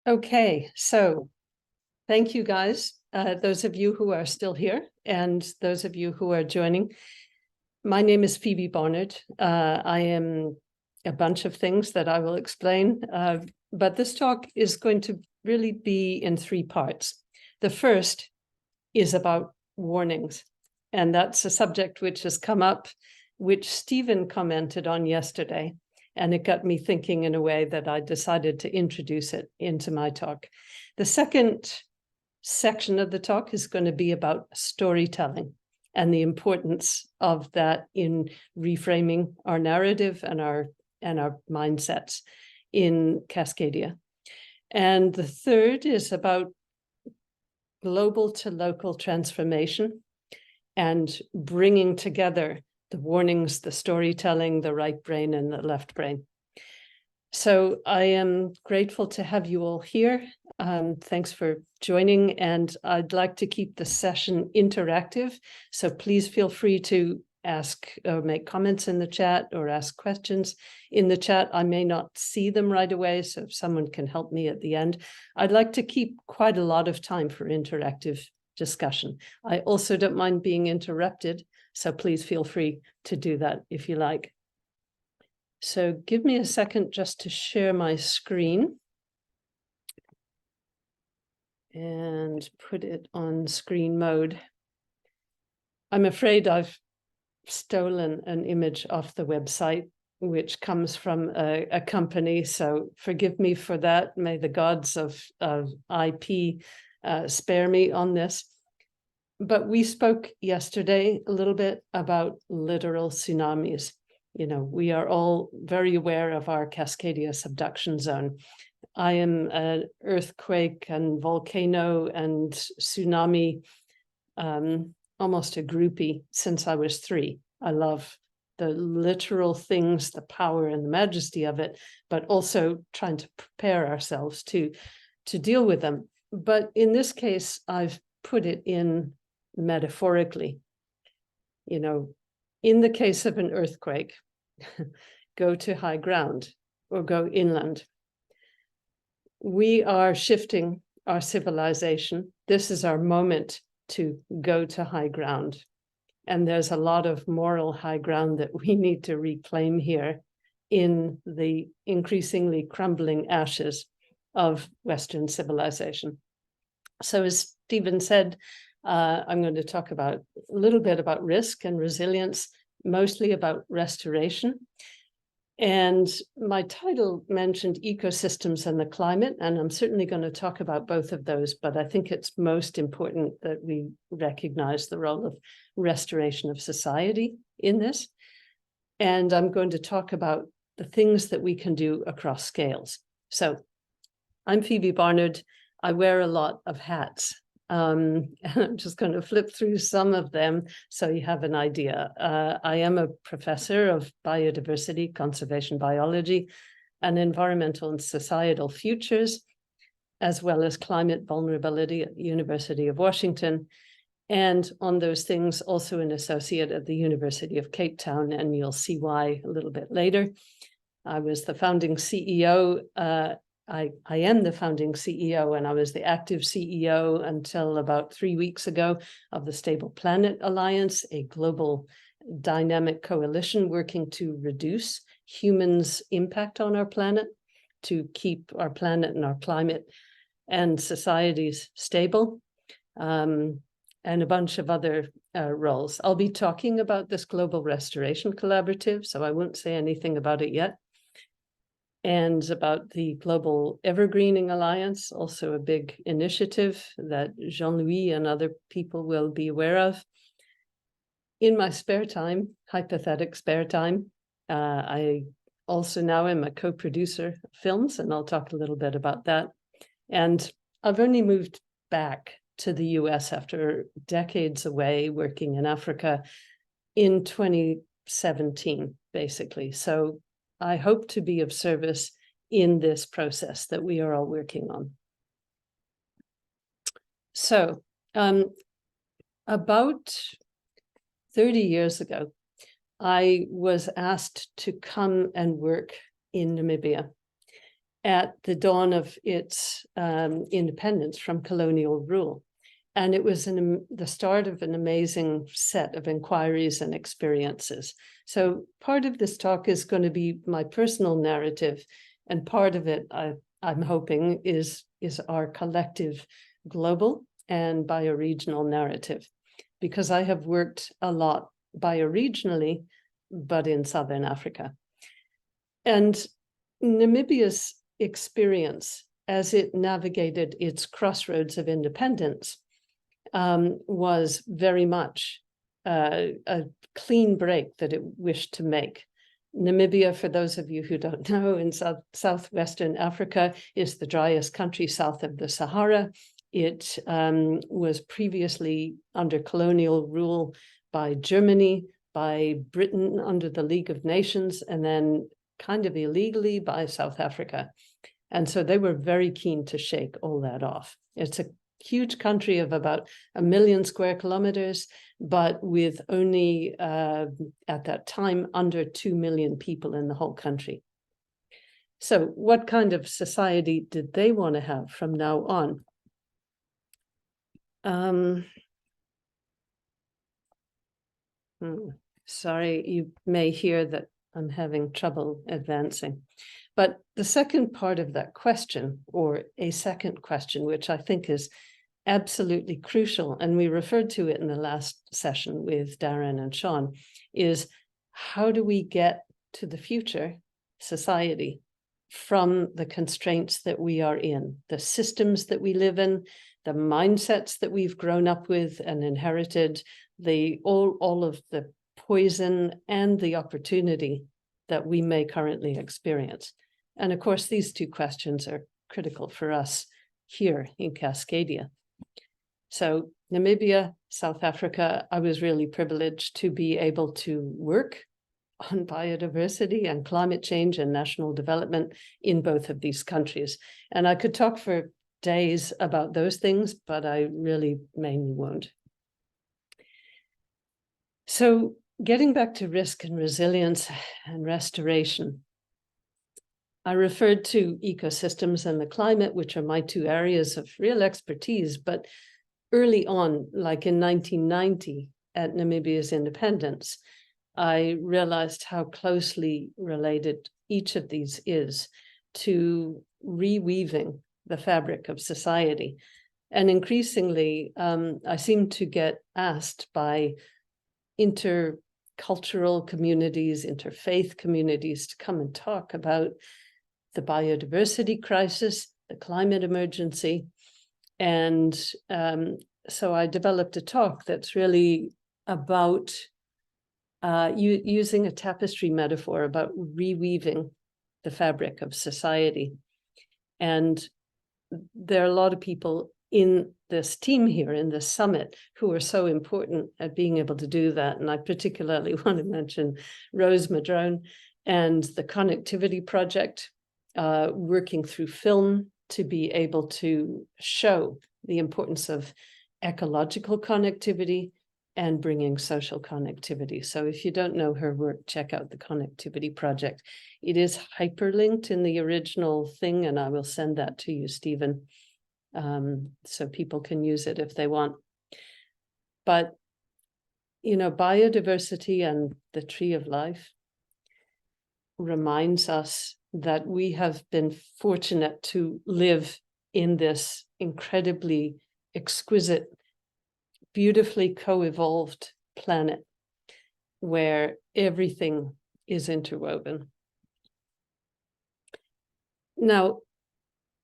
Okay, so thank you guys, those of you who are still here and those of you who are joining. My name is Phoebe Barnard. I am a bunch of things that I will explain, but this talk is going to really be in three parts. The first is about warnings, and that's a subject which has come up, which Stephen commented on yesterday. And it got me thinking in a way that I decided to introduce it into my talk. The second section of the talk is going to be about storytelling and the importance of that in reframing our narrative and our mindsets in Cascadia. And the third is about global to local transformation and bringing together the warnings, the storytelling, the right brain and the left brain. So I am grateful to have you all here. Thanks for joining, and I'd like to keep the session interactive. So please feel free to ask or make comments in the chat or ask questions in the chat. I may not see them right away, so if someone can help me at the end. I'd like to keep quite a lot of time for interactive discussion. I also don't mind being interrupted, so please feel free to do that if you like. So give me a second just to share my screen and put it on screen mode. I'm afraid I've stolen an image off the website, which comes from a company, so forgive me for that. May the gods of IP spare me on this. But we spoke yesterday a little bit about literal tsunamis. You know, we are all very aware of our Cascadia subduction zone. I am an earthquake and volcano and tsunami, almost a groupie since I was 3. I love the literal things, the power and the majesty of it, but also trying to prepare ourselves to deal with them. But in this case, I've put it in metaphorically. You know, in the case of an earthquake, go to high ground or go inland. We are shifting our civilization. This is our moment to go to high ground. And there's a lot of moral high ground that we need to reclaim here in the increasingly crumbling ashes of Western civilization. So as Stephen said, I'm going to talk about a little bit about risk and resilience, mostly about restoration. And my title mentioned ecosystems and the climate, and I'm certainly going to talk about both of those, but I think it's most important that we recognize the role of restoration of society in this. And I'm going to talk about the things that we can do across scales. So I'm Phoebe Barnard. I wear a lot of hats. And I'm just going to flip through some of them so you have an idea. I am a professor of biodiversity, conservation biology, and environmental and societal futures, as well as climate vulnerability at the University of Washington. And on those things, also an associate at the University of Cape Town, and you'll see why a little bit later. I was the founding CEO. I am the founding CEO, and I was the active CEO until about 3 weeks ago of the Stable Planet Alliance, a global dynamic coalition working to reduce humans' impact on our planet, to keep our planet and our climate and societies stable, and a bunch of other roles. I'll be talking about this Global Restoration Collaborative, so I won't say anything about it yet. And about the Global Evergreening Alliance, also a big initiative that Jean-Louis and other people will be aware of. In my spare time, hypothetic spare time, I also now am a co-producer of films, and I'll talk a little bit about that. And I've only moved back to the US after decades away working in Africa in 2017, basically. So I hope to be of service in this process that we are all working on. So about 30 years ago, I was asked to come and work in Namibia. at the dawn of its independence from colonial rule. And it was the start of an amazing set of inquiries and experiences. So part of this talk is going to be my personal narrative, and part of it, I'm hoping, is our collective global and bioregional narrative, because I have worked a lot bioregionally, but in Southern Africa. And Namibia's experience as it navigated its crossroads of independence was very much a clean break that it wished to make. Namibia, for those of you who don't know, in southwestern Africa, is the driest country south of the Sahara. It was previously under colonial rule by Germany, by Britain under the League of Nations, and then kind of illegally by South Africa. And so they were very keen to shake all that off. It's a huge country of about 1 million square kilometers, but with only, at that time, under 2 million people in the whole country. So what kind of society did they want to have from now on? Sorry, you may hear that I'm having trouble advancing. But the second part of that question, or a second question, which I think is absolutely crucial, and we referred to it in the last session with Darren and Sean, is how do we get to the future society from the constraints that we are in, the systems that we live in, the mindsets that we've grown up with and inherited, all of the poison and the opportunity that we may currently experience. And of course, these two questions are critical for us here in Cascadia. So Namibia, South Africa, I was really privileged to be able to work on biodiversity and climate change and national development in both of these countries. And I could talk for days about those things, but I really mainly won't. So getting back to risk and resilience and restoration, I referred to ecosystems and the climate, which are my two areas of real expertise, but early on, like in 1990, at Namibia's independence, I realized how closely related each of these is to reweaving the fabric of society. And increasingly, I seem to get asked by intercultural communities, interfaith communities to come and talk about the biodiversity crisis, the climate emergency. And so I developed a talk that's really about using a tapestry metaphor about reweaving the fabric of society. And there are a lot of people in this team here, in this summit, who are so important at being able to do that. And I particularly want to mention Rose Madrone and the Connectivity Project, working through film to be able to show the importance of ecological connectivity and bringing social connectivity. So if you don't know her work, check out the Connectivity Project. It is hyperlinked in the original thing, and I will send that to you, Stephen, so people can use it if they want. But, you know, biodiversity and the tree of life reminds us that we have been fortunate to live in this incredibly exquisite, beautifully co-evolved planet where everything is interwoven. Now,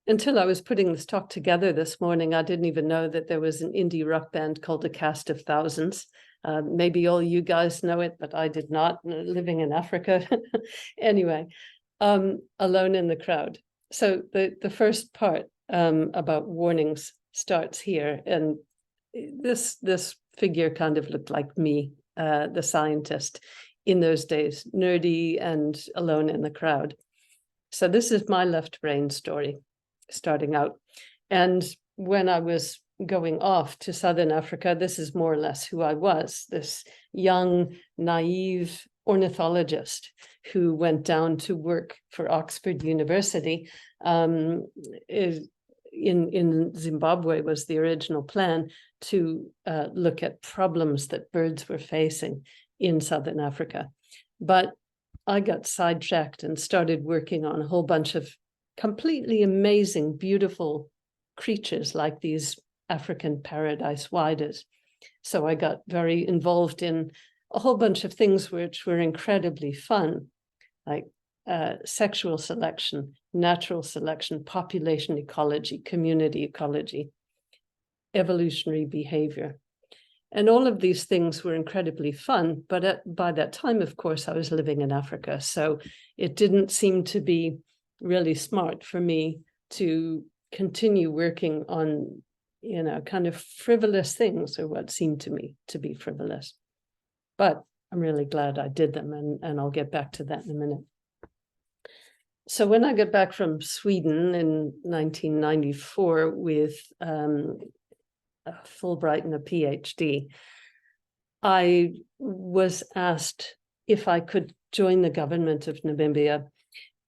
until I was putting this talk together this morning, I didn't even know that there was an indie rock band called A Cast of Thousands. Maybe all you guys know it, but I did not, living in Africa. Anyway, Alone in the Crowd. So the first part about warnings starts here. And this figure kind of looked like me, the scientist in those days, nerdy and alone in the crowd. So this is my left brain story starting out. And when I was going off to Southern Africa, this is more or less who I was, this young, naive, ornithologist who went down to work for Oxford University. In Zimbabwe was the original plan to look at problems that birds were facing in Southern Africa. But I got sidetracked and started working on a whole bunch of completely amazing, beautiful creatures like these African paradise widers. So I got very involved in a whole bunch of things which were incredibly fun, like sexual selection, natural selection, population ecology, community ecology, evolutionary behavior. And all of these things were incredibly fun. But by that time, of course, I was living in Africa. So it didn't seem to be really smart for me to continue working on, kind of frivolous things, or what seemed to me to be frivolous. But I'm really glad I did them, and I'll get back to that in a minute. So when I got back from Sweden in 1994 with a Fulbright and a PhD, I was asked if I could join the government of Namibia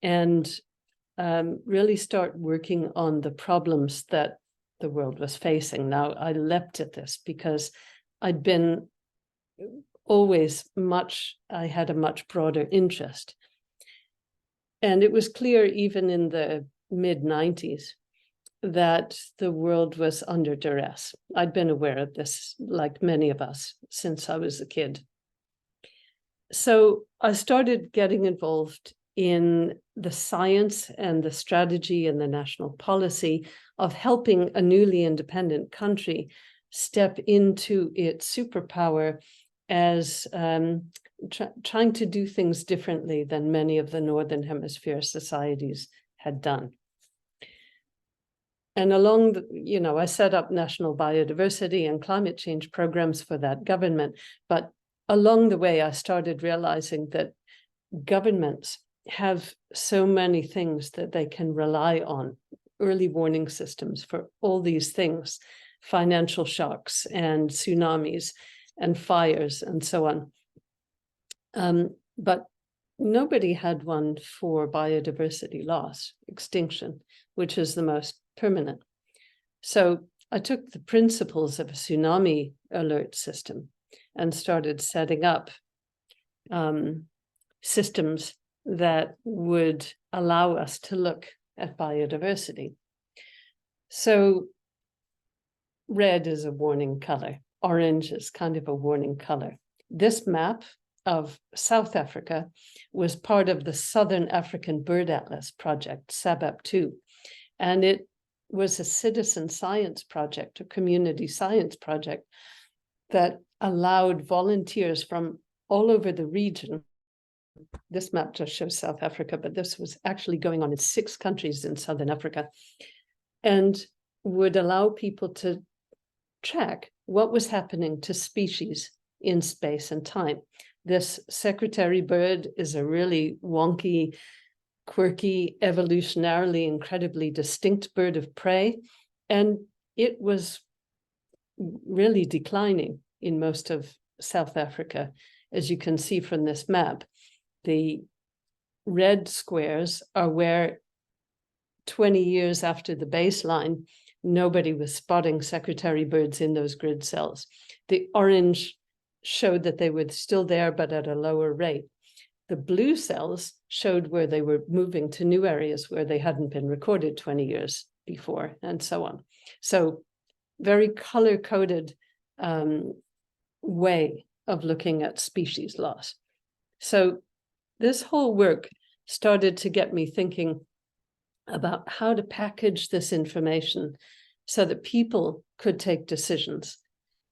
and really start working on the problems that the world was facing. Now, I leapt at this because I'd been I had a much broader interest. And it was clear even in the mid-90s that the world was under duress. I'd been aware of this, like many of us, since I was a kid. So I started getting involved in the science and the strategy and the national policy of helping a newly independent country step into its superpower as trying to do things differently than many of the Northern Hemisphere societies had done. And I set up national biodiversity and climate change programs for that government. But along the way, I started realizing that governments have so many things that they can rely on, early warning systems for all these things, financial shocks and tsunamis and fires and so on. But nobody had one for biodiversity loss, extinction, which is the most permanent. So I took the principles of a tsunami alert system and started setting up systems that would allow us to look at biodiversity. So red is a warning color. Orange is kind of a warning color. This map of South Africa was part of the Southern African Bird Atlas project, SABAP2. And it was a citizen science project, a community science project that allowed volunteers from all over the region. This map just shows South Africa, but this was actually going on in 6 countries in Southern Africa, and would allow people to track what was happening to species in space and time. This secretary bird is a really wonky, quirky, evolutionarily incredibly distinct bird of prey, and it was really declining in most of South Africa, as you can see from this map. The red squares are where 20 years after the baseline, nobody was spotting secretary birds in those grid cells. The orange showed that they were still there, but at a lower rate. The blue cells showed where they were moving to new areas where they hadn't been recorded 20 years before, and so on. So very color-coded way of looking at species loss. So this whole work started to get me thinking about how to package this information so that people could take decisions,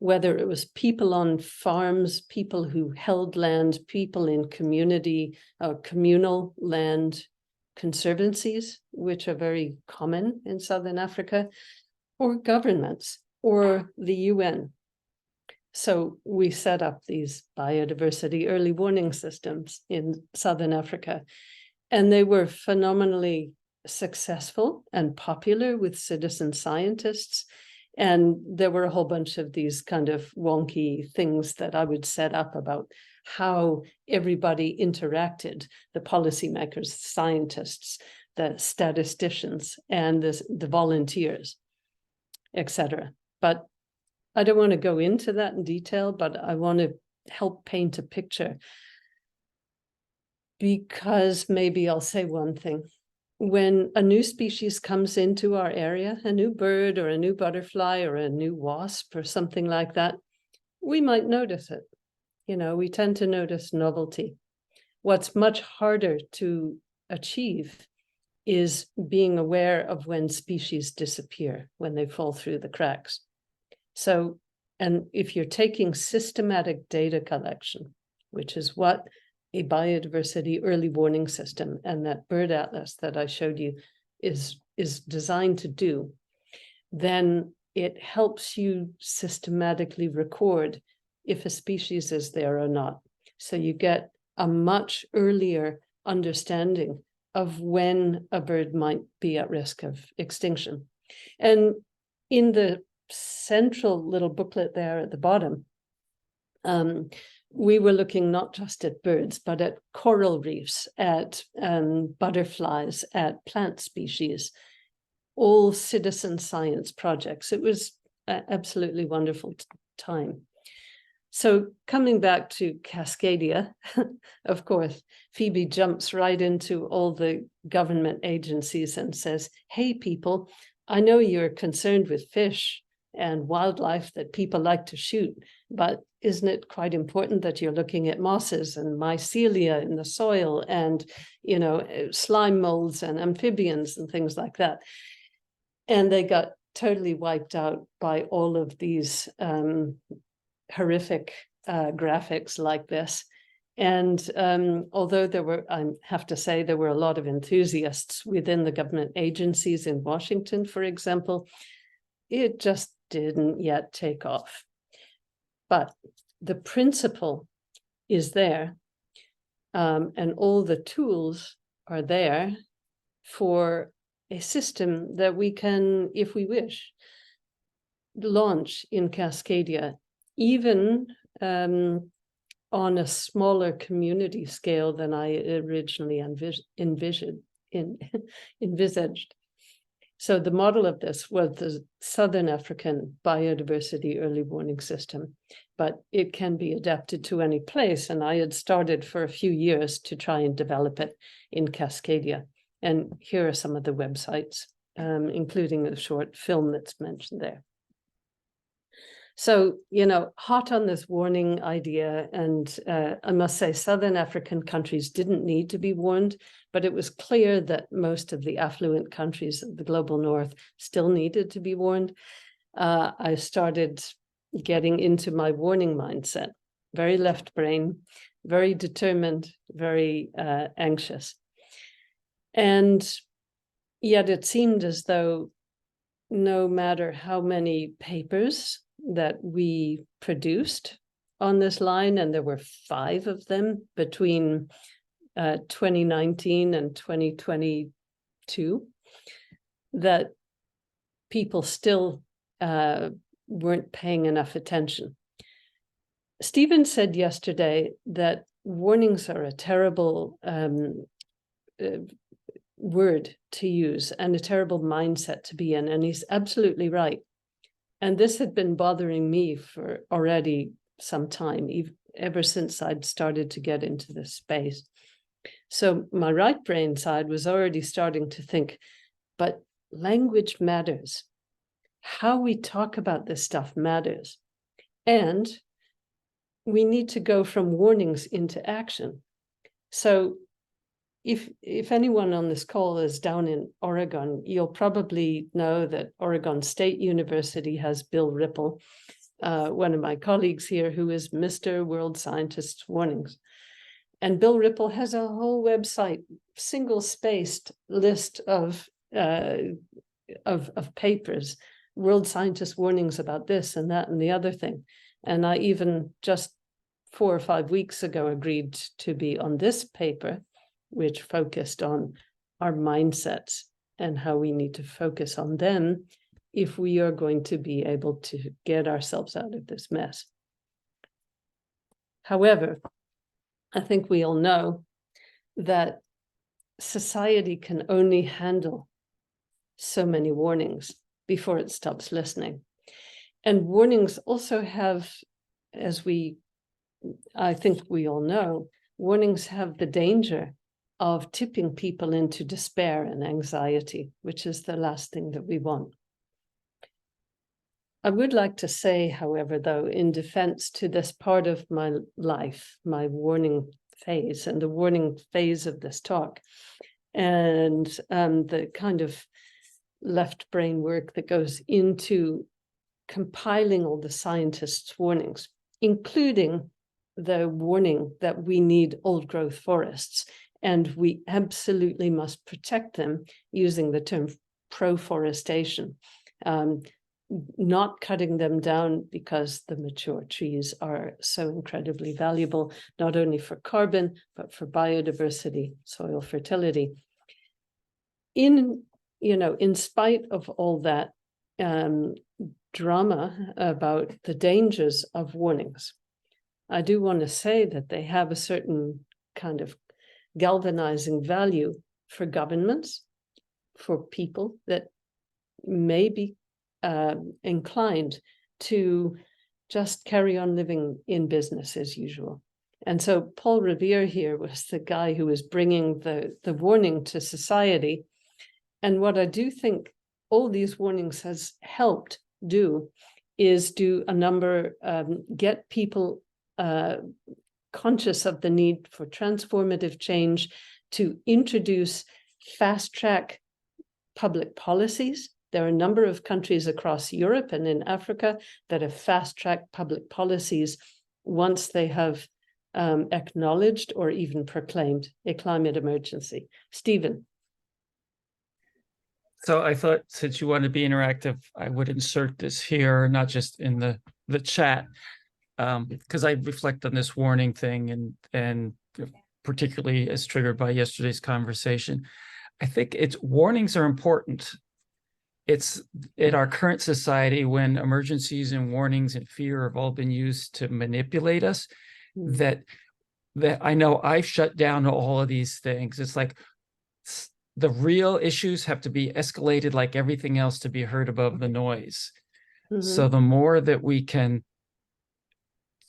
whether it was people on farms, people who held land, people in communal land conservancies, which are very common in Southern Africa, or governments, or the UN. So we set up these biodiversity early warning systems in Southern Africa, and they were phenomenally successful and popular with citizen scientists. And there were a whole bunch of these kind of wonky things that I would set up about how everybody interacted, the policymakers, scientists, the statisticians, and the volunteers, etc. But I don't want to go into that in detail, but I want to help paint a picture, because maybe I'll say one thing. When a new species comes into our area, a new bird or a new butterfly or a new wasp or something like that, we might notice it. You know, we tend to notice novelty. What's much harder to achieve is being aware of when species disappear, when they fall through the cracks. So, and if you're taking systematic data collection, which is what a biodiversity early warning system and that bird atlas that I showed you is designed to do, then it helps you systematically record if a species is there or not. So you get a much earlier understanding of when a bird might be at risk of extinction. And in the central little booklet there at the bottom, we were looking not just at birds, but at coral reefs, at butterflies, at plant species, all citizen science projects. It was an absolutely wonderful time. So coming back to Cascadia, of course, Phoebe jumps right into all the government agencies and says, hey, people, I know you're concerned with fish and wildlife that people like to shoot, but isn't it quite important that you're looking at mosses and mycelia in the soil and, you know, slime molds and amphibians and things like that? And they got totally wiped out by all of these horrific graphics like this. And although there were, I have to say, there were a lot of enthusiasts within the government agencies in Washington, for example, it just didn't yet take off. But the principle is there, and all the tools are there for a system that we can, if we wish, launch in Cascadia, even on a smaller community scale than I originally envisaged. So the model of this was the Southern African biodiversity early warning system, but it can be adapted to any place. And I had started for a few years to try and develop it in Cascadia. And here are some of the websites, including a short film that's mentioned there. So, you know, hot on this warning idea, and I must say Southern African countries didn't need to be warned, but it was clear that most of the affluent countries of the global north still needed to be warned. I started getting into my warning mindset, very left brain, very determined, very anxious. And yet it seemed as though no matter how many papers that we produced on this line, and there were 5 of them between 2019 and 2022, that people still weren't paying enough attention. Stephen said yesterday that warnings are a terrible word to use and a terrible mindset to be in, and he's absolutely right. And this had been bothering me for already some time, ever since I'd started to get into this space. So my right brain side was already starting to think, but language matters. How we talk about this stuff matters. And we need to go from warnings into action. So if anyone on this call is down in Oregon, you'll probably know that Oregon State University has Bill Ripple, one of my colleagues here, who is Mr. World Scientist Warnings. And Bill Ripple has a whole website, single-spaced list of papers, World Scientist Warnings about this and that and the other thing. And I even just 4 or 5 weeks ago agreed to be on this paper, which focused on our mindsets and how we need to focus on them if we are going to be able to get ourselves out of this mess. However, I think we all know that society can only handle so many warnings before it stops listening. And warnings also have, I think we all know, warnings have the danger of tipping people into despair and anxiety, which is the last thing that we want. I would like to say, however, though, in defense to this part of my life, my warning phase and the warning phase of this talk, and the kind of left brain work that goes into compiling all the scientists' warnings, including the warning that we need old growth forests, and we absolutely must protect them using the term proforestation, not cutting them down because the mature trees are so incredibly valuable, not only for carbon, but for biodiversity, soil fertility. In spite of all that drama about the dangers of warnings, I do want to say that they have a certain kind of galvanizing value for governments, for people that may be inclined to just carry on living in business as usual. And so Paul Revere here was the guy who was bringing the warning to society. And what I do think all these warnings has helped do is do a number, get people conscious of the need for transformative change, to introduce fast-track public policies. There are a number of countries across Europe and in Africa that have fast-tracked public policies once they have acknowledged or even proclaimed a climate emergency. Stephen. So I thought, since you want to be interactive, I would insert this here, not just in the chat, because I reflect on this warning thing, and particularly as triggered by yesterday's conversation. I think warnings are important. It's in our current society, when emergencies and warnings and fear have all been used to manipulate us, that I know I've shut down all of these things. It's like the real issues have to be escalated like everything else to be heard above the noise. So the more that we can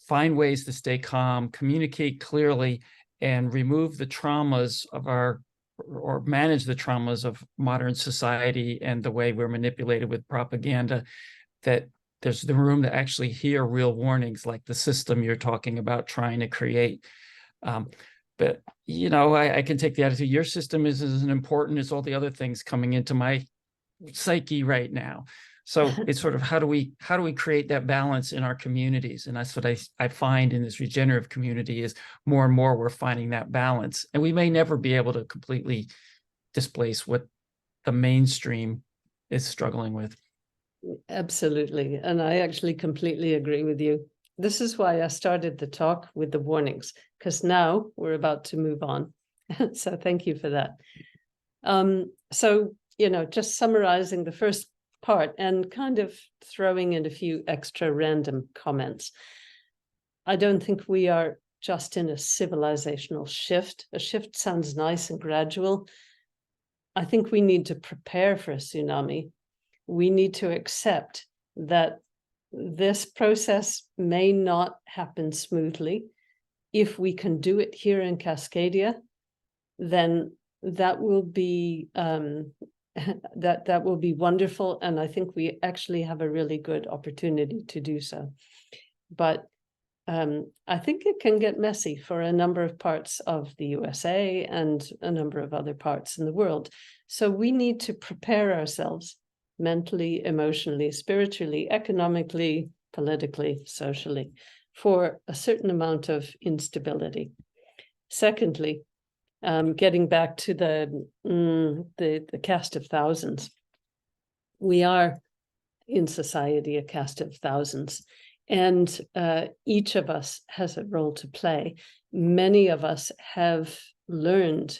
find ways to stay calm, communicate clearly, and remove the traumas of or manage the traumas of modern society and the way we're manipulated with propaganda, that there's the room to actually hear real warnings, like the system you're talking about trying to create. But, I can take the attitude, your system is as important as all the other things coming into my psyche right now. So it's sort of how do we create that balance in our communities? And that's what I find in this regenerative community, is more and more we're finding that balance. And we may never be able to completely displace what the mainstream is struggling with. Absolutely. And I actually completely agree with you. This is why I started the talk with the warnings, because now we're about to move on. So thank you for that. So, just summarizing the first part and kind of throwing in a few extra random comments. I don't think we are just in a civilizational shift. A shift sounds nice and gradual. I think we need to prepare for a tsunami. We need to accept that this process may not happen smoothly. If we can do it here in Cascadia, then that will be that will be wonderful, and I think we actually have a really good opportunity to do so. But I think it can get messy for a number of parts of the USA and a number of other parts in the world. So we need to prepare ourselves mentally, emotionally, spiritually, economically, politically, socially, for a certain amount of instability. Secondly, getting back to the cast of thousands, we are in society a cast of thousands, and each of us has a role to play. Many of us have learned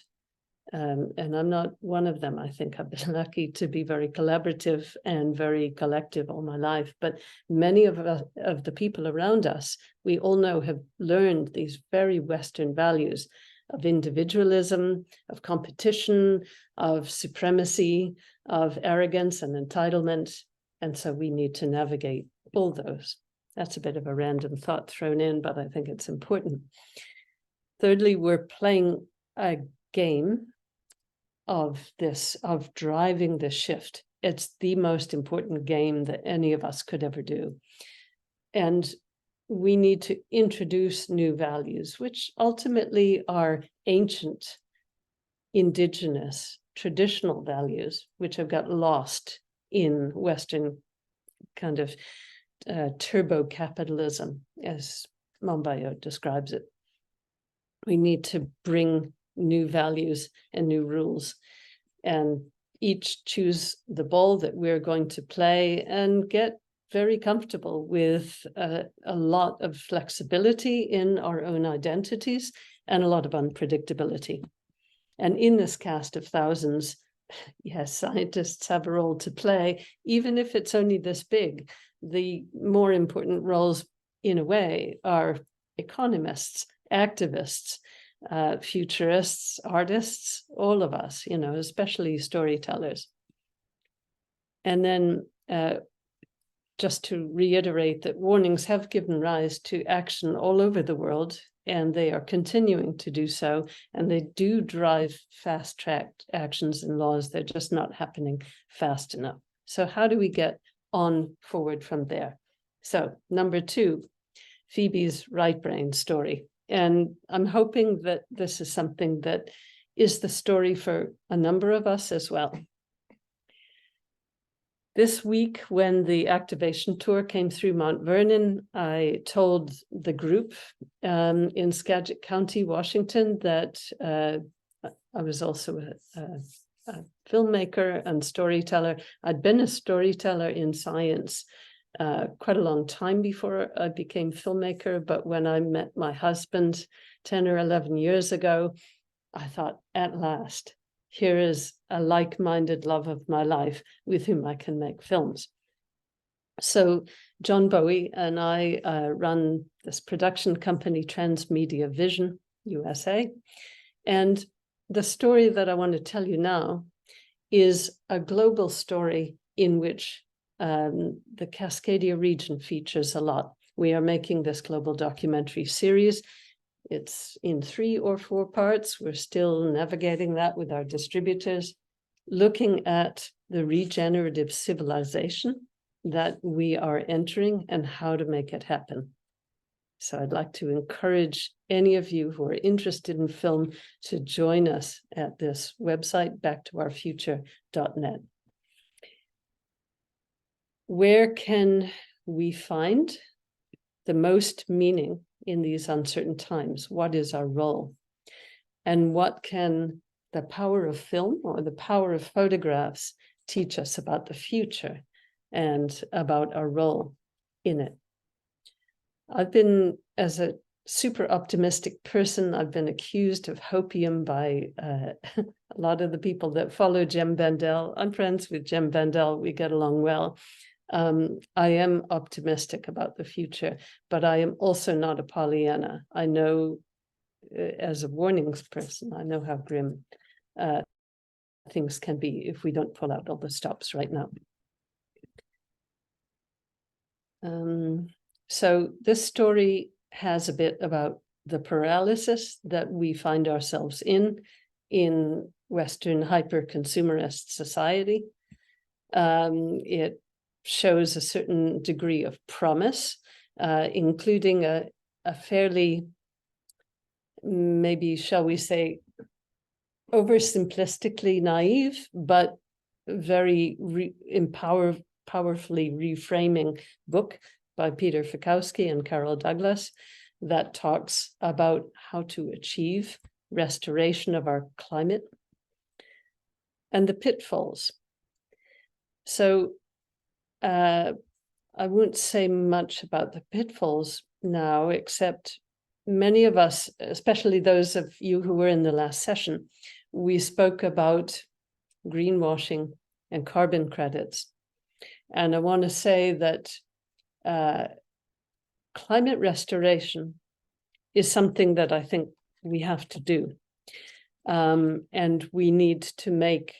And I'm not one of them. I think I've been lucky to be very collaborative and very collective all my life. But many of the people around us, we all know, have learned these very Western values of individualism, of competition, of supremacy, of arrogance and entitlement. And so we need to navigate all those. That's a bit of a random thought thrown in, but I think it's important. Thirdly, we're playing a game of driving the shift. It's the most important game that any of us could ever do. And we need to introduce new values, which ultimately are ancient, indigenous, traditional values, which have got lost in Western kind of turbo capitalism, as Monbiot describes it. We need to bring new values and new rules, and each choose the ball that we're going to play and get very comfortable with a lot of flexibility in our own identities and a lot of unpredictability. And in this cast of thousands, yes, scientists have a role to play, even if it's only this big. The more important roles, in a way, are economists, activists, futurists, artists, all of us, especially storytellers. And then just to reiterate that warnings have given rise to action all over the world, and they are continuing to do so, and they do drive fast-tracked actions and laws. They're just not happening fast enough. So how do we get on forward from there? So number 2, Phoebe's right brain story. And I'm hoping that this is something that is the story for a number of us as well. This week, when the activation tour came through Mount Vernon, I told the group in Skagit County, Washington, that I was also a filmmaker and storyteller. I'd been a storyteller in science quite a long time before I became filmmaker, but when I met my husband 10 or 11 years ago, I thought, at last, here is a like-minded love of my life with whom I can make films. So John Bowie and I run this production company, Transmedia Vision USA. And the story that I want to tell you now is a global story in which the Cascadia region features a lot. We are making this global documentary series. It's in 3 or 4 parts. We're still navigating that with our distributors, looking at the regenerative civilization that we are entering and how to make it happen. So I'd like to encourage any of you who are interested in film to join us at this website, backtoOurfuture.net. Where can we find the most meaning in these uncertain times? What is our role? And what can the power of film or the power of photographs teach us about the future and about our role in it? I've been, as a super optimistic person, I've been accused of hopium by a lot of the people that follow Jem Bandel. I'm friends with Jem Bandel. We get along well. I am optimistic about the future, but I am also not a Pollyanna. I know, as a warnings person, I know how grim things can be if we don't pull out all the stops right now. So this story has a bit about the paralysis that we find ourselves in Western hyper-consumerist society. It shows a certain degree of promise, including a fairly, maybe, shall we say, oversimplistically naive, but very powerfully reframing book by Peter Fikowski and Carol Douglas that talks about how to achieve restoration of our climate and the pitfalls. So I won't say much about the pitfalls now, except many of us, especially those of you who were in the last session, we spoke about greenwashing and carbon credits. And I want to say that climate restoration is something that I think we have to do. And we need to make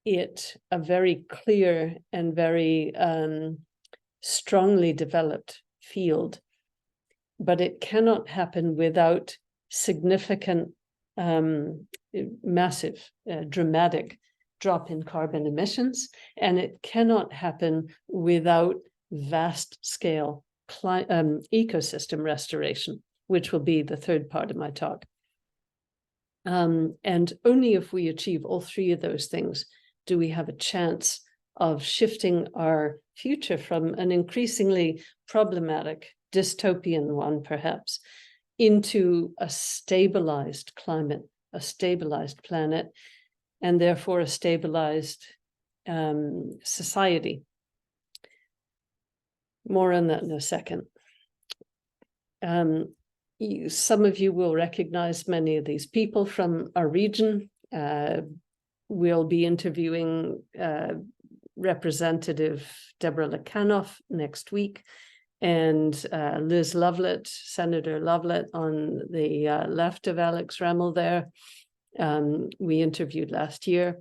it a very clear and very strongly developed field. But it cannot happen without significant, massive, dramatic drop in carbon emissions. And it cannot happen without vast scale ecosystem restoration, which will be the third part of my talk. And only if we achieve all three of those things do we have a chance of shifting our future from an increasingly problematic, dystopian one, perhaps, into a stabilized climate, a stabilized planet, and therefore a stabilized society. More on that in a second. Some of you will recognize many of these people from our region. We'll be interviewing Representative Deborah Lakanoff next week, and Liz Lovelet, Senator Lovelet on the left of Alex Rammel there. We interviewed last year,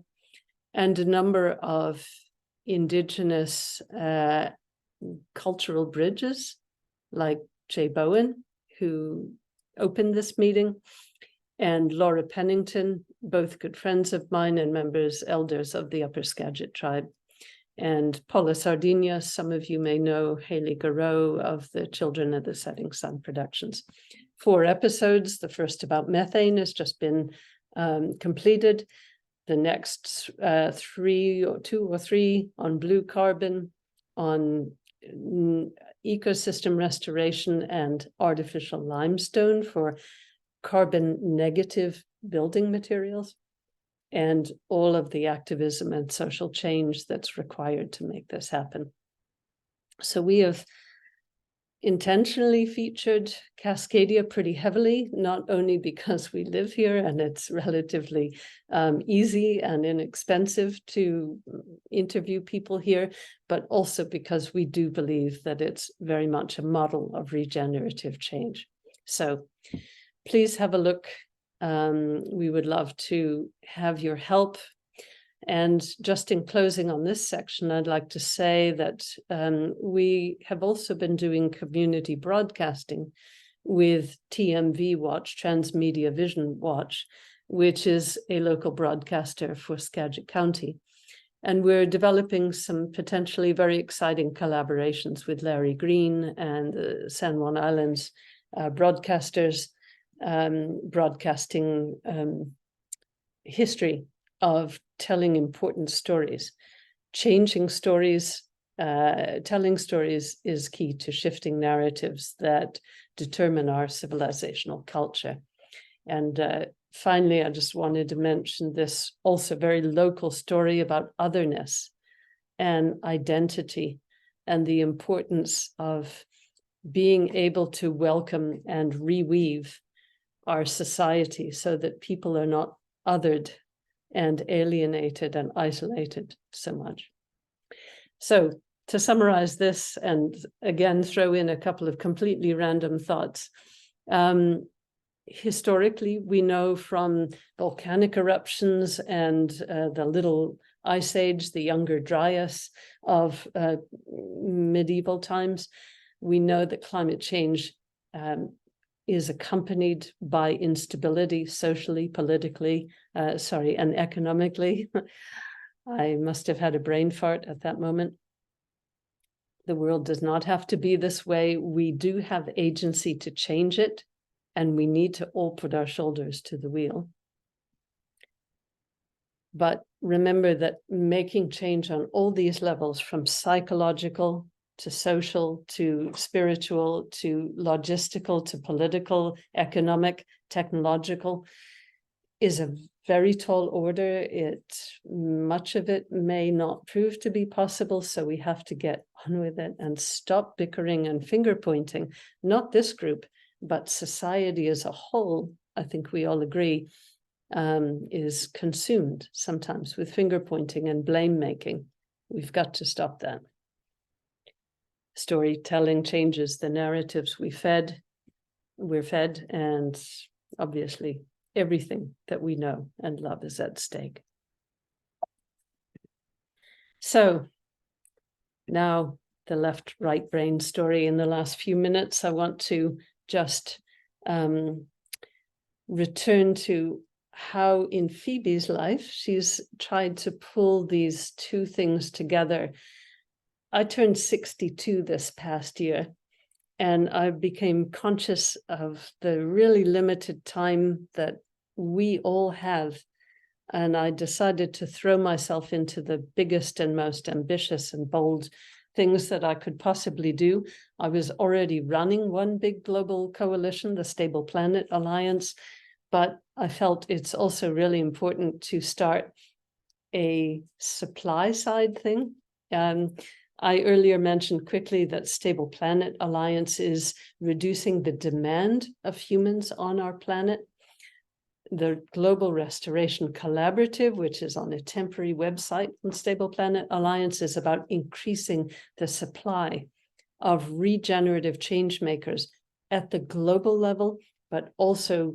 and a number of Indigenous cultural bridges like Jay Bowen, who opened this meeting, and Laura Pennington, both good friends of mine and elders of the Upper Skagit tribe. And Paula Sardinia, some of you may know Haley Garreau of the Children of the Setting Sun Productions. 4 episodes, the first about methane has just been completed. The next 2 or 3 on blue carbon, on ecosystem restoration and artificial limestone for carbon negative building materials, and all of the activism and social change that's required to make this happen. So we have intentionally featured Cascadia pretty heavily, not only because we live here and it's relatively easy and inexpensive to interview people here, but also because we do believe that it's very much a model of regenerative change. So please have a look. We would love to have your help. And just in closing on this section, I'd like to say that we have also been doing community broadcasting with TMV Watch, Transmedia Vision Watch, which is a local broadcaster for Skagit County. And we're developing some potentially very exciting collaborations with Larry Green and the San Juan Islands broadcasters, broadcasting history of telling important stories. Changing stories, telling stories is key to shifting narratives that determine our civilizational culture. And finally, I just wanted to mention this also very local story about otherness and identity and the importance of being able to welcome and reweave our society so that people are not othered and alienated and isolated so much. So to summarize this, and again, throw in a couple of completely random thoughts. Historically, we know from volcanic eruptions and the Little Ice Age, the Younger Dryas of medieval times, we know that climate change is accompanied by instability socially, politically, and economically. I must have had a brain fart at that moment. The world does not have to be this way. We do have agency to change it, and we need to all put our shoulders to the wheel. But remember that making change on all these levels, from psychological to social, to spiritual, to logistical, to political, economic, technological, is a very tall order. Much of it may not prove to be possible, so we have to get on with it and stop bickering and finger pointing. Not this group, but society as a whole. I think we all agree is consumed sometimes with finger pointing and blame making. We've got to stop that. Storytelling changes the narratives we're fed, and obviously everything that we know and love is at stake. So now the left-right brain story. In the last few minutes, I want to just return to how in Phoebe's life, she's tried to pull these two things together. I turned 62 this past year, and I became conscious of the really limited time that we all have. And I decided to throw myself into the biggest and most ambitious and bold things that I could possibly do. I was already running one big global coalition, the Stable Planet Alliance, but I felt it's also really important to start a supply side thing. I earlier mentioned quickly that Stable Planet Alliance is reducing the demand of humans on our planet. The Global Restoration Collaborative, which is on a temporary website from Stable Planet Alliance, is about increasing the supply of regenerative change makers at the global level, but also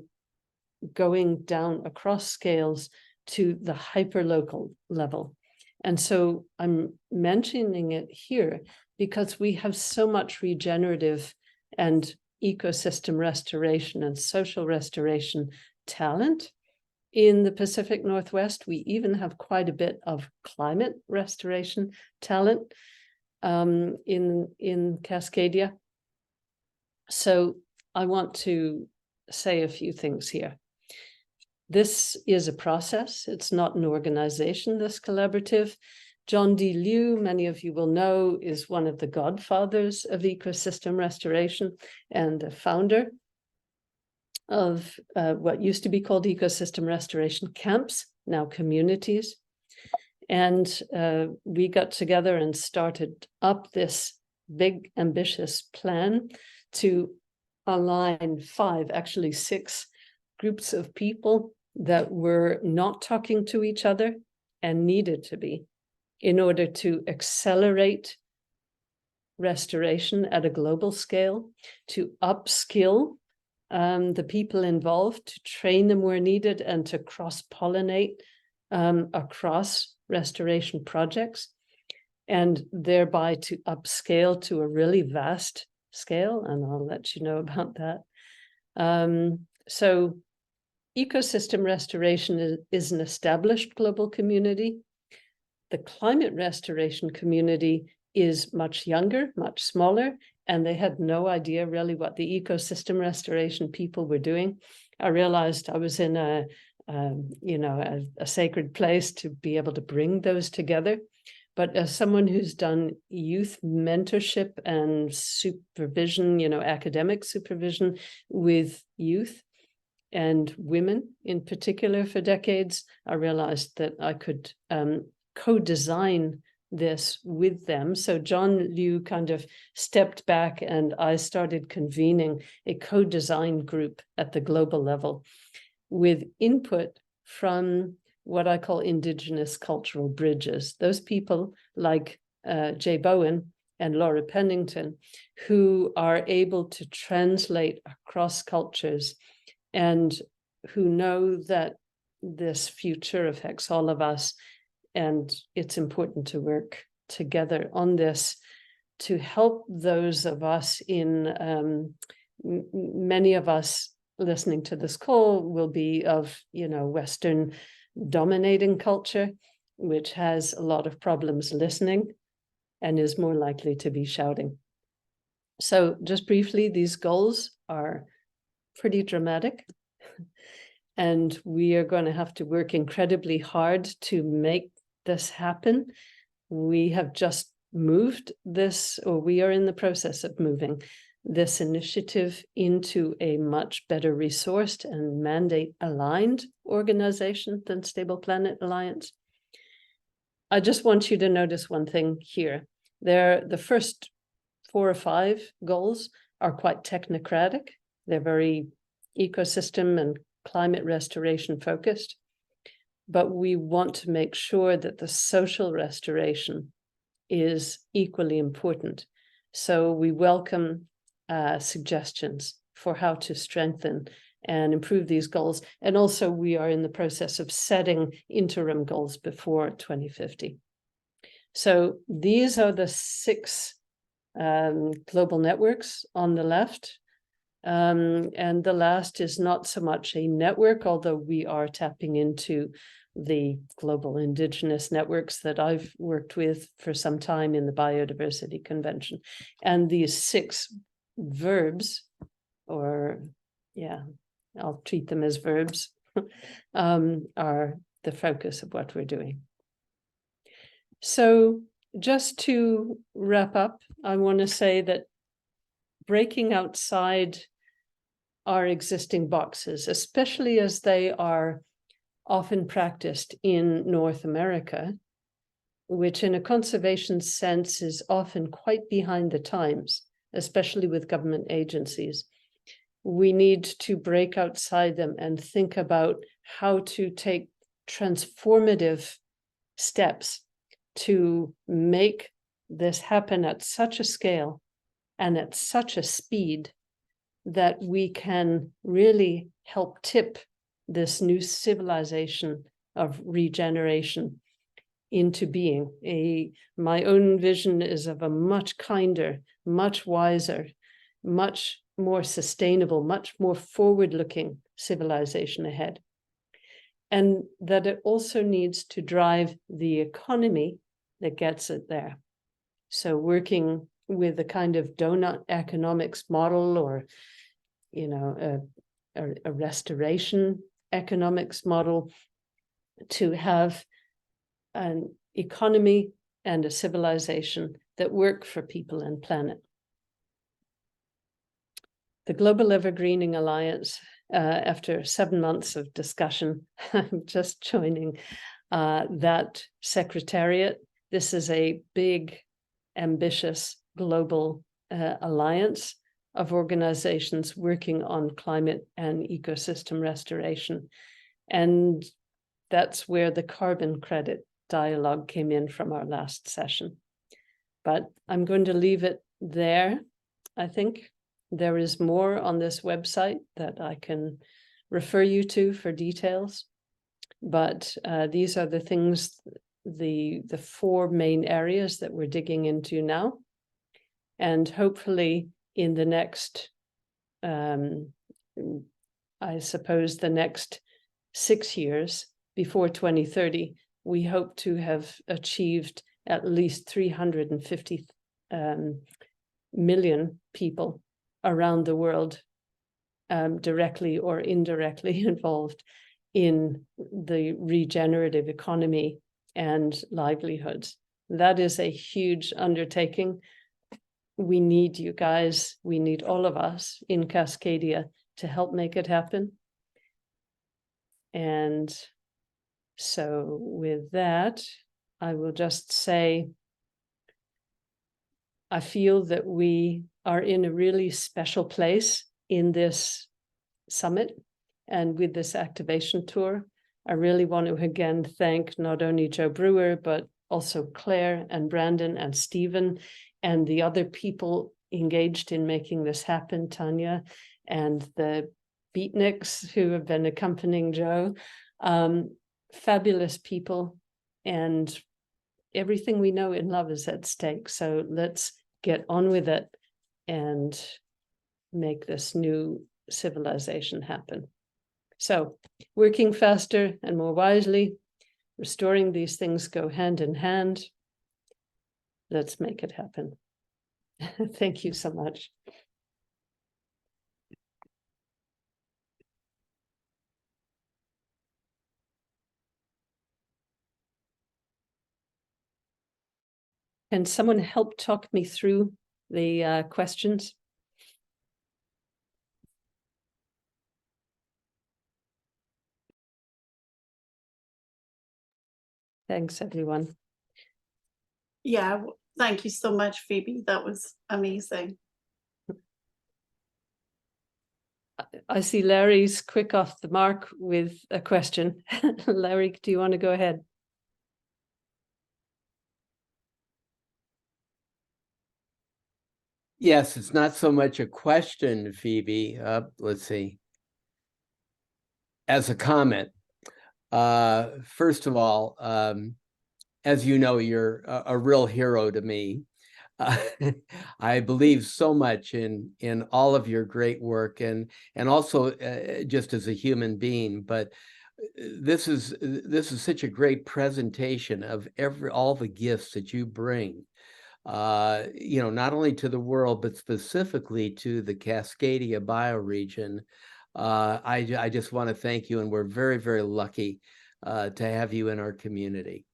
going down across scales to the hyperlocal level. And so I'm mentioning it here because we have so much regenerative and ecosystem restoration and social restoration talent in the Pacific Northwest. We even have quite a bit of climate restoration talent in Cascadia. So I want to say a few things here. This is a process. It's not an organization, this collaborative. John D. Liu, many of you will know, is one of the godfathers of ecosystem restoration and the founder of what used to be called ecosystem restoration camps, now communities. And we got together and started up this big, ambitious plan to align 5, actually 6 groups of people that were not talking to each other and needed to be in order to accelerate restoration at a global scale, to upskill the people involved, to train them where needed, and to cross-pollinate across restoration projects, and thereby to upscale to a really vast scale, and I'll let you know about that. So ecosystem restoration is an established global community. The climate restoration community is much younger, much smaller, and they had no idea really what the ecosystem restoration people were doing. I realized I was in a sacred place to be able to bring those together. But as someone who's done youth mentorship and supervision, academic supervision with youth and women in particular for decades, I realized that I could co-design this with them. So John Liu kind of stepped back and I started convening a co-design group at the global level with input from what I call indigenous cultural bridges. Those people like Jay Bowen and Laura Pennington, who are able to translate across cultures and who know that this future affects all of us. And it's important to work together on this to help those of us in, many of us listening to this call will be of, Western dominating culture, which has a lot of problems listening and is more likely to be shouting. So just briefly, these goals are pretty dramatic. And we are going to have to work incredibly hard to make this happen. We have just moved this, or we are in the process of moving this initiative into a much better resourced and mandate aligned organization than Stable Planet Alliance. I just want you to notice one thing here. The first 4 or 5 goals are quite technocratic. They're very ecosystem and climate restoration focused, but we want to make sure that the social restoration is equally important. So we welcome suggestions for how to strengthen and improve these goals. And also we are in the process of setting interim goals before 2050. So these are the 6 global networks on the left. And the last is not so much a network, although we are tapping into the global indigenous networks that I've worked with for some time in the Biodiversity Convention. And these 6 verbs, or yeah, I'll treat them as verbs, are the focus of what we're doing. So just to wrap up, I want to say that breaking outside our existing boxes, especially as they are often practiced in North America, which in a conservation sense is often quite behind the times, especially with government agencies. We need to break outside them and think about how to take transformative steps to make this happen at such a scale and at such a speed that we can really help tip this new civilization of regeneration into being. My own vision is of a much kinder, much wiser, much more sustainable, much more forward-looking civilization ahead. And that it also needs to drive the economy that gets it there. So working with a kind of donut economics model, or, you know, a restoration economics model, to have an economy and a civilization that work for people and planet. The Global Evergreening Alliance, after 7 months of discussion, I'm just joining that secretariat. This is a big, ambitious global alliance of organizations working on climate and ecosystem restoration. And that's where the carbon credit dialogue came in from our last session. But I'm going to leave it there. I think there is more on this website that I can refer you to for details. But these are the things, the 4 main areas that we're digging into now. And hopefully in the next, I suppose the next 6 years before 2030, we hope to have achieved at least 350 million people around the world directly or indirectly involved in the regenerative economy and livelihoods. That is a huge undertaking. We need you guys, we need all of us in Cascadia to help make it happen. And so with that, I will just say, I feel that we are in a really special place in this summit and with this activation tour. I really want to again thank not only Joe Brewer, but also Claire and Brandon and Stephen and the other people engaged in making this happen, Tanya, and the beatniks who have been accompanying Joe. Fabulous people, and everything we know in love is at stake. So let's get on with it and make this new civilization happen. So working faster and more wisely, restoring these things go hand in hand. Let's make it happen. Thank you so much. Can someone help talk me through the questions? Thanks, everyone. Yeah, thank you so much, Phoebe. That was amazing. I see Larry's quick off the mark with a question. Larry, do you want to go ahead? Yes, it's not so much a question, Phoebe. Let's see. As a comment, first of all, as you know, you're a real hero to me. I believe so much in all of your great work, and also just as a human being. But this is such a great presentation of all the gifts that you bring. Not only to the world, but specifically to the Cascadia bioregion. I just want to thank you, and we're very, very lucky to have you in our community.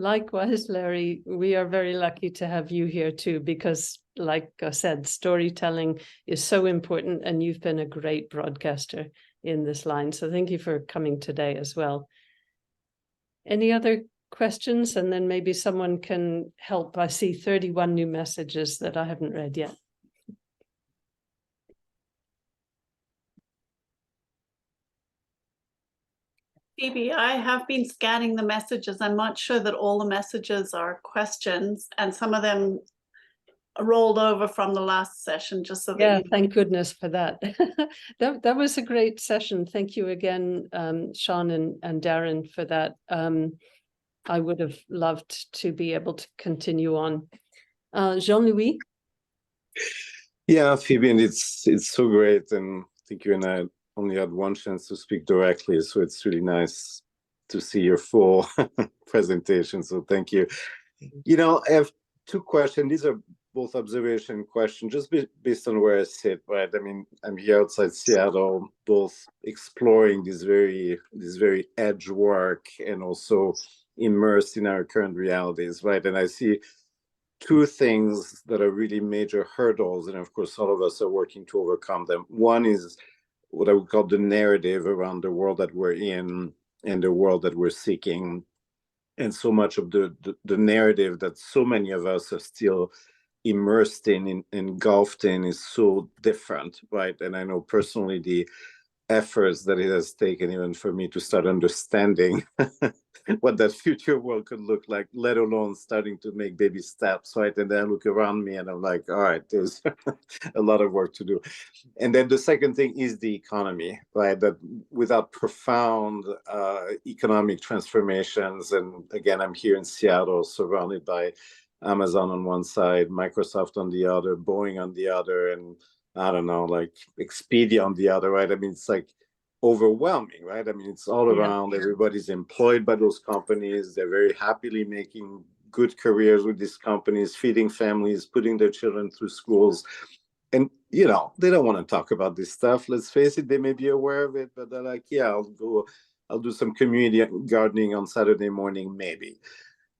Likewise, Larry, we are very lucky to have you here too, because like I said, storytelling is so important, and you've been a great broadcaster in this line. So thank you for coming today as well. Any other questions? And then maybe someone can help. I see 31 new messages that I haven't read yet. Phoebe, I have been scanning the messages. I'm not sure that all the messages are questions, and some of them rolled over from the last session, just so that Yeah, thank goodness for that. That was a great session. Thank you again, Sean and Darren, for that. I would have loved to be able to continue on. Jean-Louis? Yeah, Phoebe, and it's so great, and I think you and I only had one chance to speak directly, so it's really nice to see your full presentation, so thank you. I have two questions. These are both observation questions, just based on where I sit, right? I mean, I'm here outside Seattle, both exploring this very edge work and also immersed in our current realities, right? And I see two things that are really major hurdles, and of course, all of us are working to overcome them. One is what I would call the narrative around the world that we're in and the world that we're seeking. And so much of the narrative that so many of us are still immersed in, engulfed in, is so different, right? And I know personally the efforts that it has taken even for me to start understanding what that future world could look like, let alone starting to make baby steps, right? And then I look around me and I'm like, all right, there's a lot of work to do. And then the second thing is the economy, right? That without profound economic transformations, and again, I'm here in Seattle, surrounded by Amazon on one side, Microsoft on the other, Boeing on the other, and I don't know, like Expedia on the other, right? I mean, it's like overwhelming, right? I mean, it's all around. Everybody's employed by those companies. They're very happily making good careers with these companies, feeding families, putting their children through schools. And, they don't want to talk about this stuff. Let's face it, they may be aware of it, but they're like, yeah, I'll do some community gardening on Saturday morning, maybe,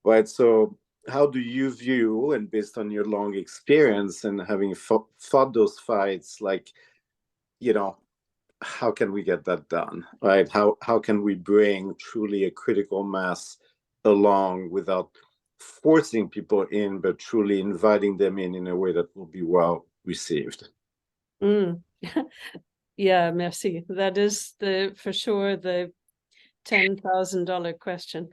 right? So how do you view, and based on your long experience and having fought those fights, like, how can we get that done, right? How can we bring truly a critical mass along without forcing people in, but truly inviting them in a way that will be well received? Yeah, merci. That is for sure the $10,000 question.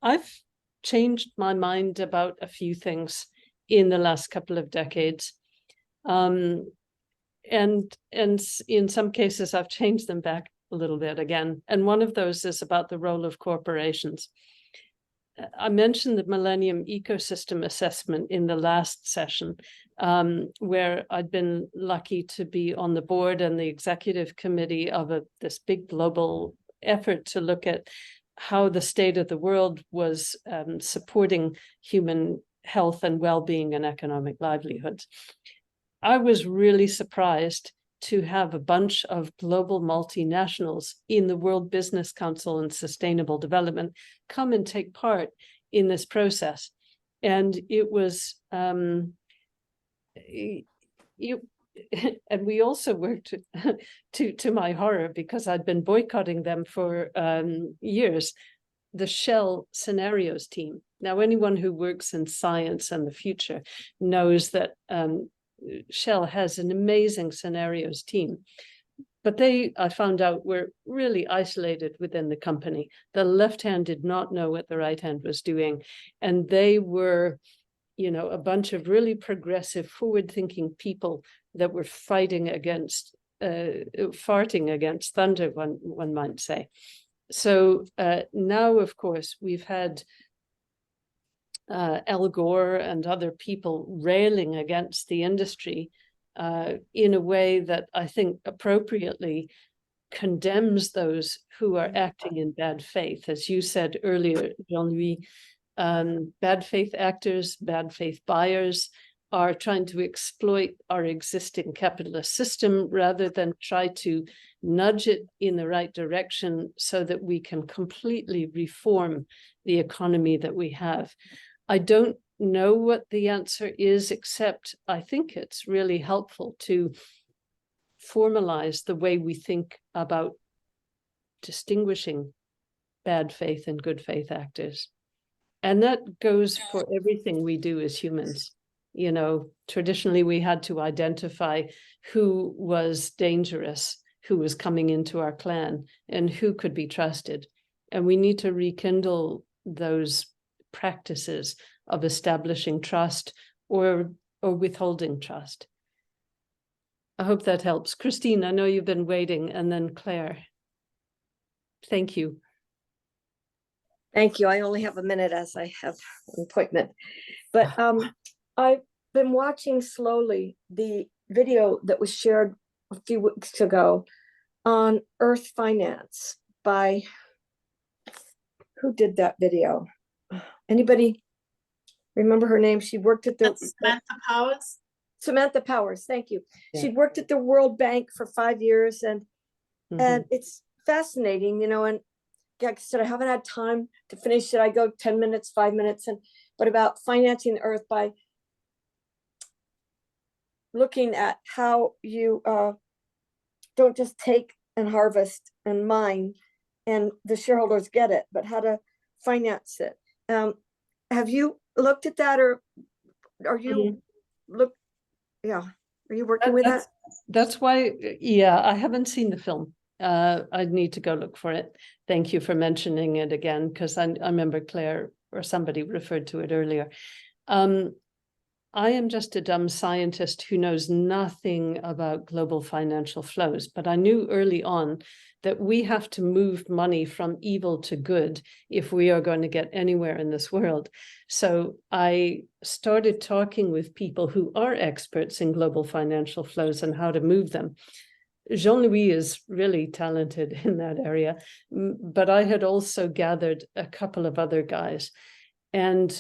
I've changed my mind about a few things in the last couple of decades. And in some cases, I've changed them back a little bit again. And one of those is about the role of corporations. I mentioned the Millennium Ecosystem Assessment in the last session, where I'd been lucky to be on the board and the executive committee of this big global effort to look at how the state of the world was supporting human health and well-being and economic livelihoods. I was really surprised to have a bunch of global multinationals in the World Business Council and Sustainable Development come and take part in this process. And it was, and we also worked to my horror, because I'd been boycotting them for years, the Shell Scenarios team. Now, anyone who works in science and the future knows that Shell has an amazing scenarios team, but they, I found out, were really isolated within the company. The left hand did not know what the right hand was doing. And they were, you know, a bunch of really progressive, forward-thinking people that were fighting against, farting against thunder, one might say. So now, of course, we've had Al Gore and other people railing against the industry in a way that I think appropriately condemns those who are acting in bad faith. As you said earlier, Jean-Louis, bad faith actors, bad faith buyers are trying to exploit our existing capitalist system rather than try to nudge it in the right direction so that we can completely reform the economy that we have. I don't know what the answer is, except I think it's really helpful to formalize the way we think about distinguishing bad faith and good faith actors. And that goes for everything we do as humans. You know, traditionally we had to identify who was dangerous, who was coming into our clan, and who could be trusted. And we need to rekindle those practices of establishing trust or withholding trust. I hope that helps. Christine, I know you've been waiting, and then Claire. Thank you. Thank you. I only have a minute as I have an appointment. But I've been watching slowly the video that was shared a few weeks ago on Earth Finance by, who did that video? Anybody remember her name? She worked at the That's Samantha Powers. Samantha Powers, thank you. Yeah. She'd worked at the World Bank for 5 years, and and it's fascinating, you know, and like I said, I haven't had time to finish it. I go 10 minutes, 5 minutes, but about financing the earth by looking at how you don't just take and harvest and mine and the shareholders get it, but how to finance it. Have you looked at that, or are you are you working with that? That's why, yeah, I haven't seen the film. I'd need to go look for it. Thank you for mentioning it again, because I remember Claire or somebody referred to it earlier. I am just a dumb scientist who knows nothing about global financial flows, but I knew early on that we have to move money from evil to good if we are going to get anywhere in this world. So I started talking with people who are experts in global financial flows and how to move them. Jean-Louis is really talented in that area, but I had also gathered a couple of other guys. And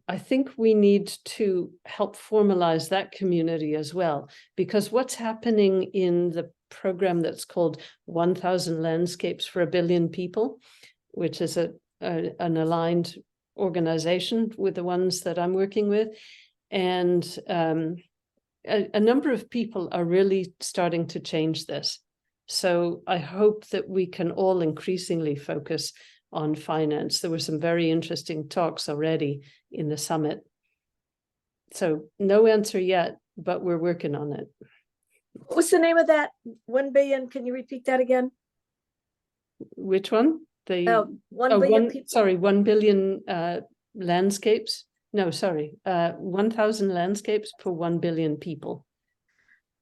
I think we need to help formalize that community as well, because what's happening in the program that's called 1,000 Landscapes for a Billion People, which is an aligned organization with the ones that I'm working with. And a number of people are really starting to change this. So I hope that we can all increasingly focus on finance. There were some very interesting talks already in the summit. So no answer yet, but we're working on it. What's the name of that 1 billion? Can you repeat that again? Which one? The 1 billion people. Sorry, 1 billion landscapes. No, sorry, 1,000 landscapes per 1 billion people.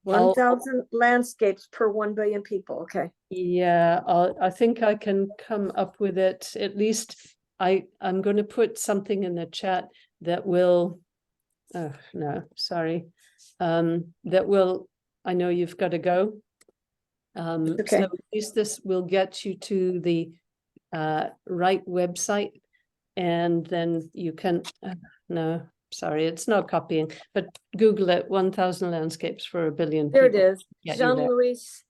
1,000 landscapes per 1 billion people. Okay. Yeah, I think I can come up with it. At least I'm going to put something in the chat that will, oh no, sorry, that will, I know you've got to go. Okay. So at least this will get you to the right website, and then you can, no, sorry, it's not copying, but Google it, 1,000 landscapes for a billion There people. it is. Yeah, you're there. Jean-Louis,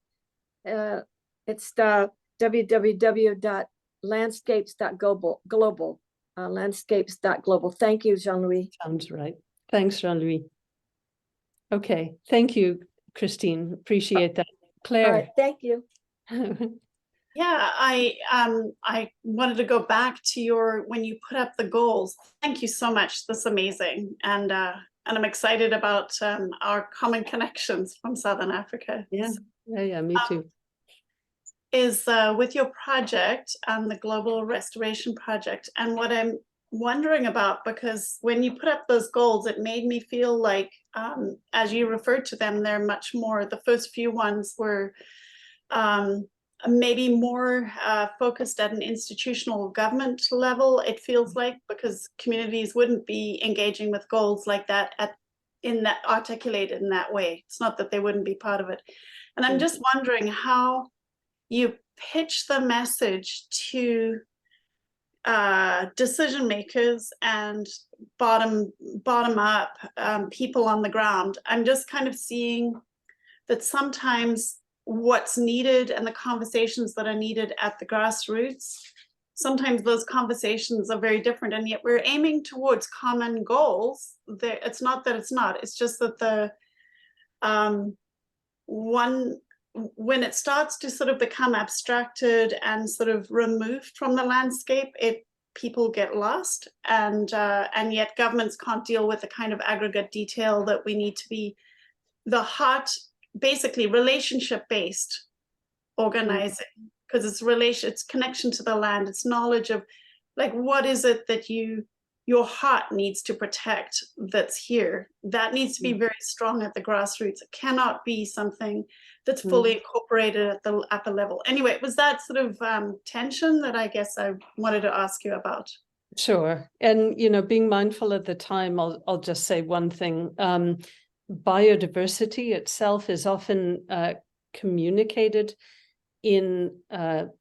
it's the www.landscapes.global, landscapes.global. Thank you, Jean-Louis. Sounds right. Thanks, Jean-Louis. Okay, thank you, Christine. Appreciate that. Claire. All right, thank you. Yeah, I wanted to go back to when you put up the goals. Thank you so much. That's amazing. And I'm excited about our common connections from Southern Africa. Yeah, yeah, me too. Is with your project, the Global Restoration Project, and what I'm wondering about, because when you put up those goals, it made me feel like, as you referred to them, they're much more, the first few ones were maybe more focused at an institutional government level, it feels like, because communities wouldn't be engaging with goals like that articulated in that way. It's not that they wouldn't be part of it. And I'm just wondering how you pitch the message to decision makers and bottom up people on the ground. I'm just kind of seeing that sometimes what's needed and the conversations that are needed at the grassroots, sometimes those conversations are very different, and yet we're aiming towards common goals. It's not that it's not, it's just that the when it starts to sort of become abstracted and sort of removed from the landscape, people get lost, and yet governments can't deal with the kind of aggregate detail that we need to be the heart, basically relationship-based organizing, because it's connection to the land, it's knowledge of like what is it that your heart needs to protect that's here. That needs to be very strong at the grassroots. It cannot be something that's fully incorporated at the level. Anyway, it was that sort of tension that I guess I wanted to ask you about. Sure. And, being mindful of the time, I'll just say one thing. Biodiversity itself is often communicated in 4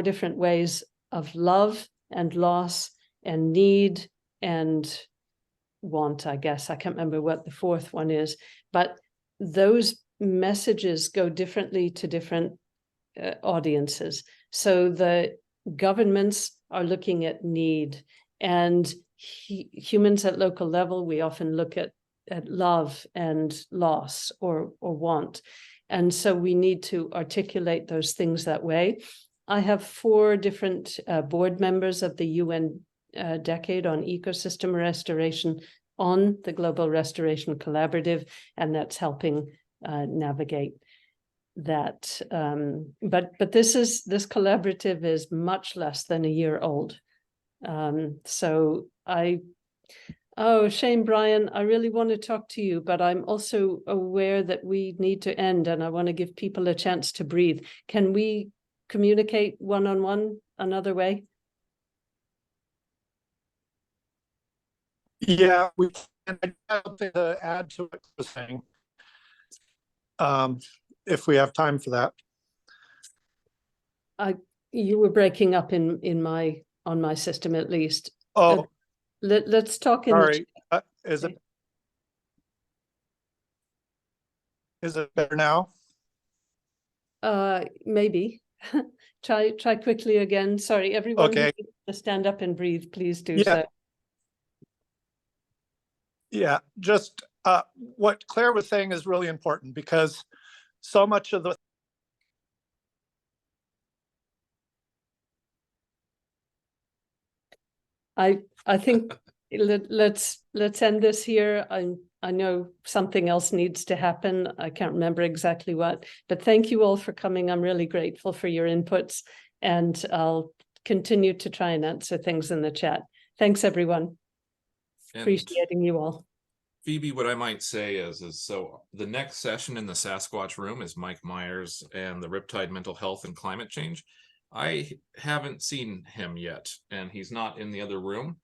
different ways of love and loss and need and want, I guess. I can't remember what the 4th one is, but those messages go differently to different audiences. So the governments are looking at need, and humans at local level, we often look at love and loss or want. And so we need to articulate those things that way. I have 4 different board members of the UN Decade on Ecosystem Restoration on the Global Restoration Collaborative, and that's helping navigate that. But this collaborative is much less than a year old. Shane, Brian, I really want to talk to you, but I'm also aware that we need to end, and I want to give people a chance to breathe. Can we communicate one-on-one another way? Yeah, we can. I have something to add to what you're saying, if we have time for that. You were breaking up on my system, at least. Oh, let's talk in sorry. Is it better now? Maybe. Try quickly again. Sorry, everyone. Okay. Who needs to stand up and breathe, please do Yeah. so. Yeah, just what Claire was saying is really important, because so much of the I think let's end this here. I know something else needs to happen. I can't remember exactly what, but thank you all for coming. I'm really grateful for your inputs, and I'll continue to try and answer things in the chat. Thanks, everyone. And Appreciating you all. Phoebe, what I might say is so the next session in the Sasquatch room is Mike Myers and the Riptide Mental Health and Climate Change. I haven't seen him yet, and he's not in the other room.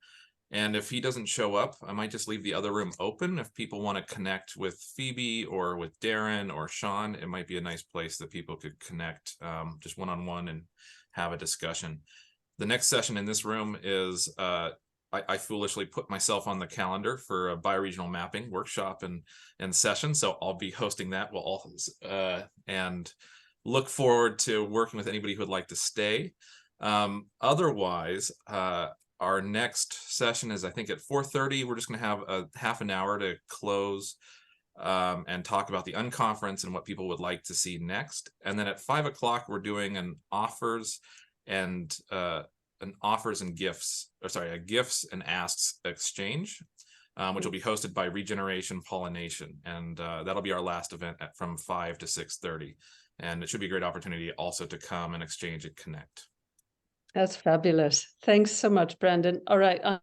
And if he doesn't show up, I might just leave the other room open. If people want to connect with Phoebe or with Darren or Sean, it might be a nice place that people could connect just one-on-one and have a discussion. The next session in this room is I foolishly put myself on the calendar for a bioregional mapping workshop and session. So I'll be hosting that. And look forward to working with anybody who would like to stay. Otherwise, our next session is, I think, at 4:30. We're just going to have a half an hour to close and talk about the unconference and what people would like to see next. And then at 5 o'clock, we're doing an offers and gifts, a gifts and asks exchange. which will be hosted by Regeneration Pollination. And that'll be our last event from 5 to 6:30. And it should be a great opportunity also to come and exchange and connect. That's fabulous. Thanks so much, Brandon. All right, I'm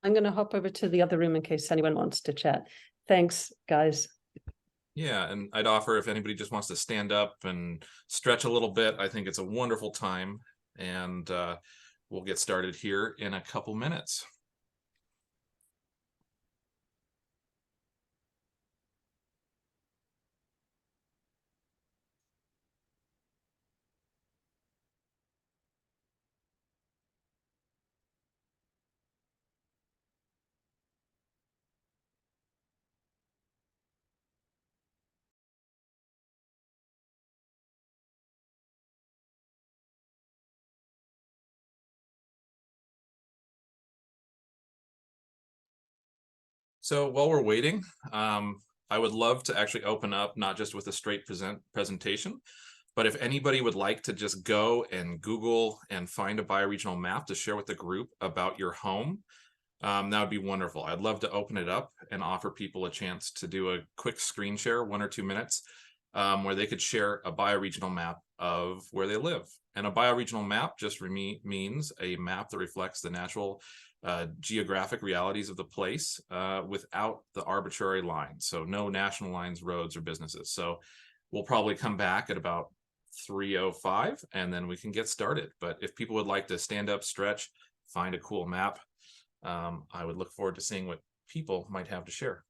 going to hop over to the other room in case anyone wants to chat. Thanks, guys. Yeah, and I'd offer if anybody just wants to stand up and stretch a little bit, I think it's a wonderful time. And we'll get started here in a couple minutes. So while we're waiting, I would love to actually open up not just with a straight presentation, but if anybody would like to just go and Google and find a bioregional map to share with the group about your home, that would be wonderful. I'd love to open it up and offer people a chance to do a quick screen share, 1 or 2 minutes, where they could share a bioregional map of where they live. And a bioregional map just means a map that reflects the natural geographic realities of the place without the arbitrary lines. So no national lines, roads, or businesses. So we'll probably come back at about 3:05 and then we can get started. But if people would like to stand up, stretch, find a cool map, I would look forward to seeing what people might have to share.